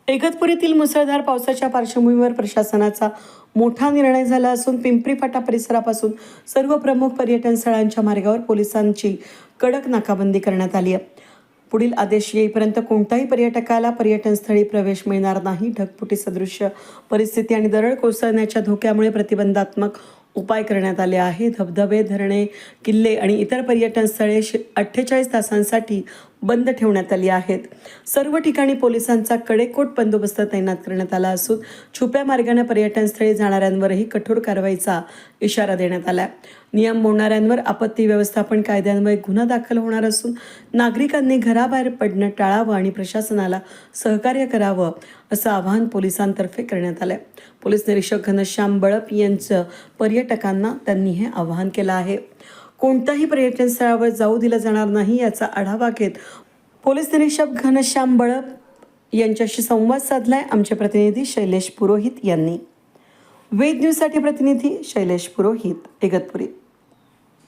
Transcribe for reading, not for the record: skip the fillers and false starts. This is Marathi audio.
इगतपुरीतील मुसळधार पावसाच्या पार्श्वभूमीवर प्रशासनाचा मोठा निर्णय झाला असून पिंपरी फाटा परिसरापासून सर्व प्रमुख पर्यटन स्थळांच्या मार्गावर पोलिसांची कडक नाकाबंदी करण्यात आली आहे। पुढील आदेश येईपर्यंत कोणत्याही पर्यटकाला पर्यटनस्थळी प्रवेश मिळणार नाही। ढगफुटी सदृश परिस्थिती आणि दरड कोसळण्याच्या धोक्यामुळे प्रतिबंधात्मक उपाय करण्यात आले आहे। धबधबे, धरणे, किल्ले आणि इतर पर्यटन स्थळे 48 तासांसाठी बंद ठेवण्यात आली आहेत। सर्व ठिकाणी पोलिसांचा कडेकोट बंदोबस्त तैनात करण्यात आला असून छुप्या मार्गाने पर्यटन स्थळी जाणाऱ्यांवरही कठोर कारवाईचा इशारा देण्यात आला आहे। नियम मोडणाऱ्यांवर आपत्ती व्यवस्थापन कायद्यान्वये गुन्हा दाखल होणार असून नागरिकांनी घराबाहेर पडणं टाळावं आणि प्रशासनाला सहकार्य करावं असं आवाहन पोलिसांतर्फे करण्यात आलं आहे। पोलीस निरीक्षक घनश्याम बळप यांचं पर्यटकांना त्यांनी हे आवाहन केलं आहे। कोणत्याही पर्यटन स्थळावर जाऊ दिलं जाणार नाही याचा आढावा घेत पोलीस निरीक्षक घनश्याम बळप यांच्याशी संवाद साधलाय आमचे प्रतिनिधी शैलेश पुरोहित यांनी। वेद न्यूजसाठी प्रतिनिधी शैलेश पुरोहित, इगतपुरी।